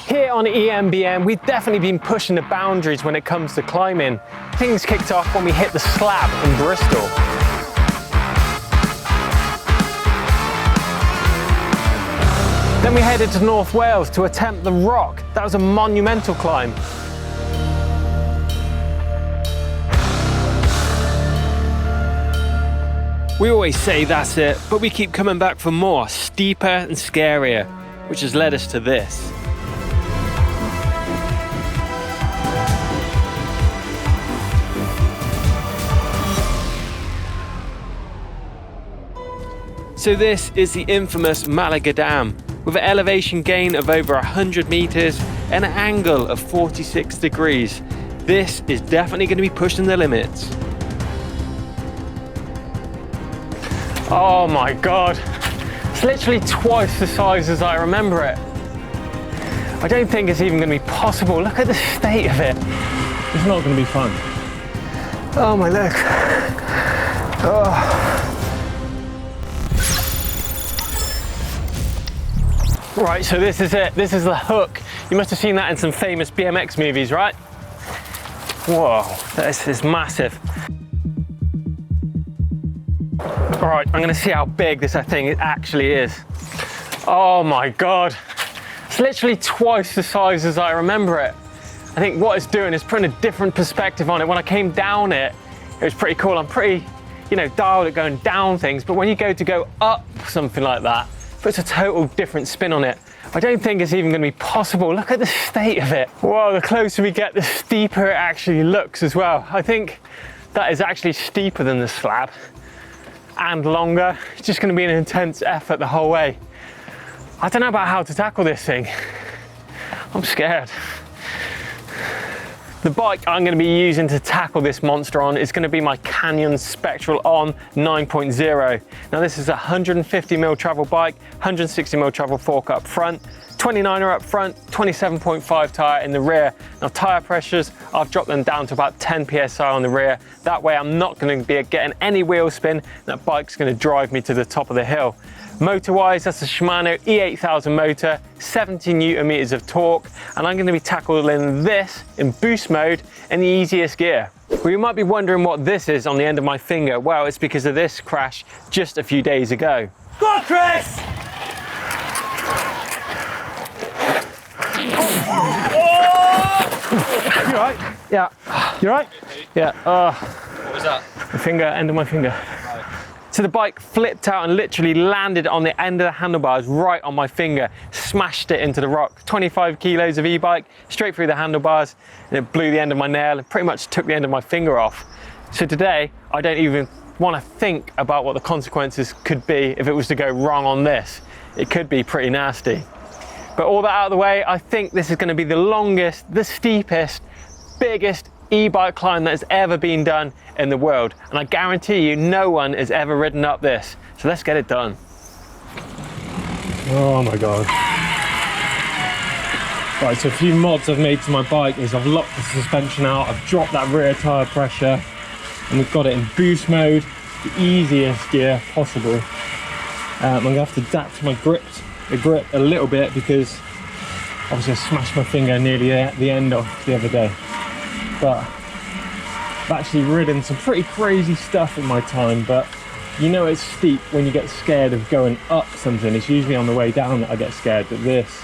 Here on EMBN, we've definitely been pushing the boundaries when it comes to climbing. Things kicked off when we hit the slab in Bristol. Then we headed to North Wales to attempt the rock. That was a monumental climb. We always say that's it, but we keep coming back for more, steeper and scarier, which has led us to this. So this is the infamous Malaga Dam, with an elevation gain of over 100 meters and an angle of 46 degrees. This is definitely going to be pushing the limits. Oh my God, it's literally twice the size as I remember it. I don't think it's even going to be possible. Look at the state of it. It's not going to be fun. Oh my leg. Oh. Right, so this is it. This is the hook. You must have seen that in some famous BMX movies, right? Whoa, this is massive. All right, I'm gonna see how big this thing actually is. Oh my God. It's literally twice the size as I remember it. I think what it's doing is putting a different perspective on it. When I came down it was pretty cool. I'm pretty, dialed at going down things, but when you go up something like that, puts a total different spin on it. I don't think it's even going to be possible. Look at the state of it. Whoa, the closer we get, the steeper it actually looks as well. I think that is actually steeper than the slab and longer. It's just going to be an intense effort the whole way. I don't know about how to tackle this thing. I'm scared. The bike I'm going to be using to tackle this monster on is going to be my Canyon Spectral On 9.0. Now this is a 150mm travel bike, 160mm travel fork up front, 29er up front, 27.5 tyre in the rear. Now tyre pressures, I've dropped them down to about 10 psi on the rear. That way I'm not going to be getting any wheel spin. That bike's going to drive me to the top of the hill. Motor-wise, that's a Shimano E8000 motor, 70 Newton meters of torque, and I'm going to be tackling this in boost mode in the easiest gear. Well, you might be wondering what this is on the end of my finger. Well, it's because of this crash just a few days ago. Go on, Chris! You alright? Yeah. You alright? Yeah. What was that? The finger, end of my finger. So the bike flipped out and literally landed on the end of the handlebars right on my finger, smashed it into the rock. 25 kilos of e-bike, straight through the handlebars, and it blew the end of my nail and pretty much took the end of my finger off. So today, I don't even want to think about what the consequences could be if it was to go wrong on this. It could be pretty nasty. But all that out of the way, I think this is going to be the longest, the steepest, biggest e-bike climb that has ever been done in the world, and I guarantee you no one has ever ridden up this, so let's get it done. Oh my God. Right, so a few mods I've made to my bike is I've locked the suspension out, I've dropped that rear tyre pressure, and we've got it in boost mode, the easiest gear possible. I'm going to have to adapt my grip a little bit because obviously I smashed my finger nearly at the end of the other day. But I've actually ridden some pretty crazy stuff in my time, but you know it's steep when you get scared of going up something. It's usually on the way down that I get scared, but this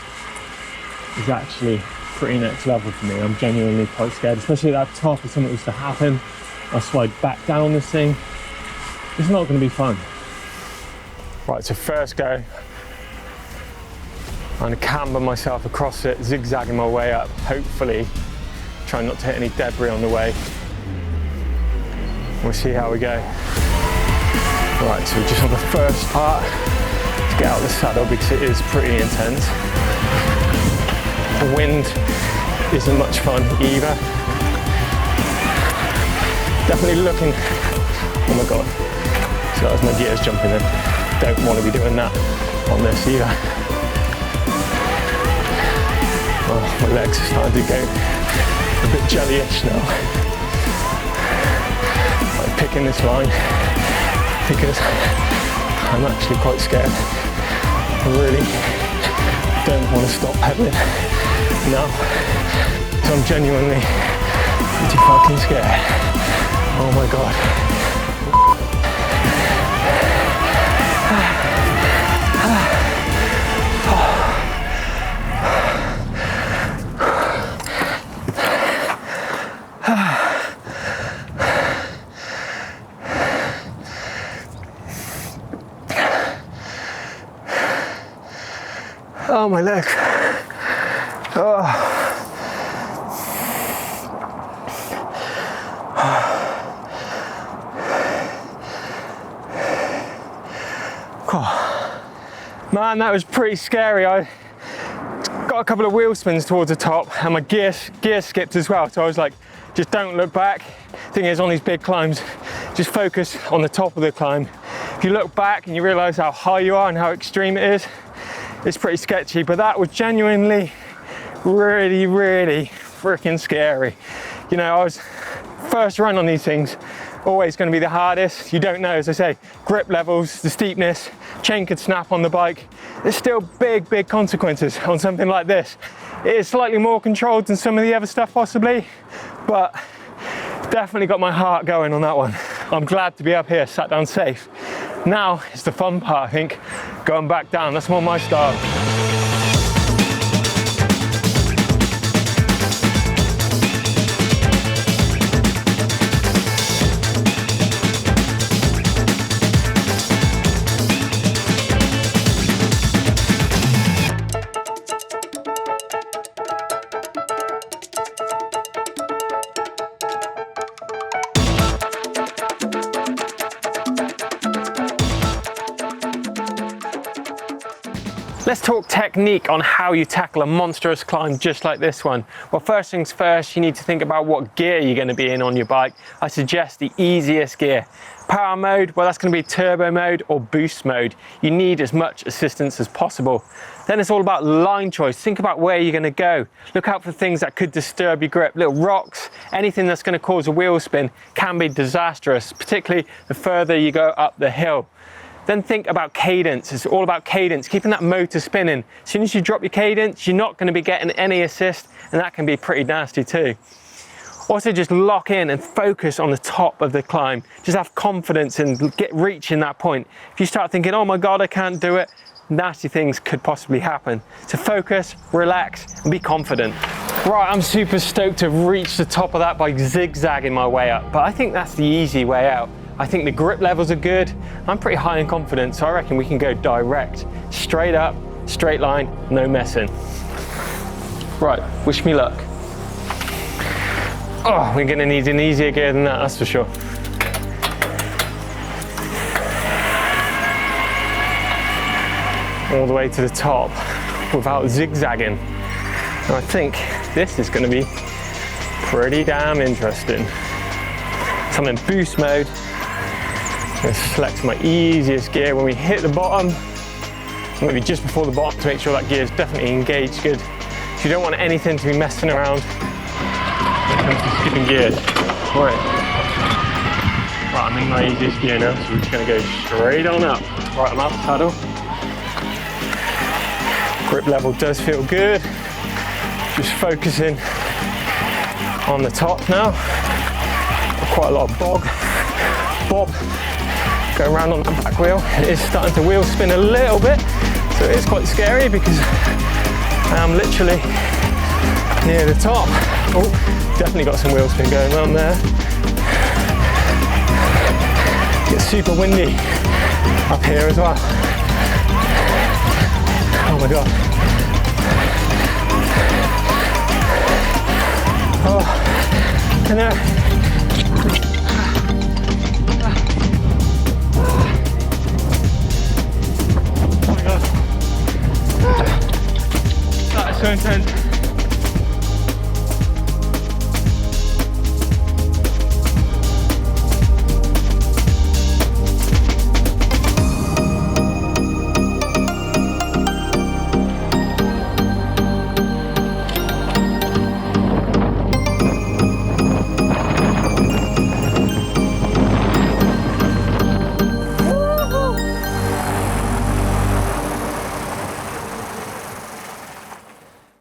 is actually pretty next level for me. I'm genuinely quite scared, especially at that top if something was to happen. I'll slide back down this thing. It's not going to be fun. Right, so first go, I'm going to camber myself across it, zigzagging my way up, hopefully trying not to hit any debris on the way. We'll see how we go. Right, so just on the first part, let's get out of the saddle because it is pretty intense. The wind isn't much fun either. Definitely looking, oh my God. So that was my gears jumping in. Don't want to be doing that on this either. Oh, my legs are starting to go a bit jellyish now. I'm picking this line because I'm actually quite scared. I really don't want to stop pedaling now. So I'm genuinely pretty fucking scared. Oh my God. Oh, my legs. Oh. Man, that was pretty scary. I got a couple of wheel spins towards the top and my gear skipped as well. So I was like, just don't look back. Thing is, on these big climbs, just focus on the top of the climb. If you look back and you realize how high you are and how extreme it is, it's pretty sketchy, but that was genuinely really, really freaking scary. You know, I was first run on these things, always going to be the hardest. You don't know, as I say, grip levels, the steepness, chain could snap on the bike. There's still big consequences on something like this. It is slightly more controlled than some of the other stuff possibly, but definitely got my heart going on that one. I'm glad to be up here, sat down safe. Now it's the fun part, I think, going back down. That's more my style. Let's talk technique on how you tackle a monstrous climb just like this one. Well, first things first, you need to think about what gear you're going to be in on your bike. I suggest the easiest gear. Power mode, well, that's going to be turbo mode or boost mode. You need as much assistance as possible. Then it's all about line choice. Think about where you're going to go. Look out for things that could disturb your grip. Little rocks, anything that's going to cause a wheel spin can be disastrous, particularly the further you go up the hill. Then think about cadence. It's all about cadence, keeping that motor spinning. As soon as you drop your cadence, you're not going to be getting any assist, and that can be pretty nasty too. Also, just lock in and focus on the top of the climb. Just have confidence and reaching that point. If you start thinking, oh my God, I can't do it, nasty things could possibly happen. So focus, relax, and be confident. Right, I'm super stoked to reach the top of that by zigzagging my way up, but I think that's the easy way out. I think the grip levels are good. I'm pretty high in confidence, so I reckon we can go direct. Straight up, straight line, no messing. Right, wish me luck. Oh, we're gonna need an easier gear than that, that's for sure. All the way to the top without zigzagging. And I think this is gonna be pretty damn interesting. So I'm in boost mode. I'm going to select my easiest gear when we hit the bottom, maybe just before the bottom, to make sure that gear is definitely engaged good. So you don't want anything to be messing around when it comes to skipping gears. Right, I'm in my easiest gear now, so we're just going to go straight on up. Right, I'm out the saddle. Grip level does feel good. Just focusing on the top now. Quite a lot of bob. Go around on that back wheel. It is starting to wheel spin a little bit, so it is quite scary because I am literally near the top. Oh, definitely got some wheel spin going on there. Gets super windy up here as well. Oh my God. Oh, I know. So intense.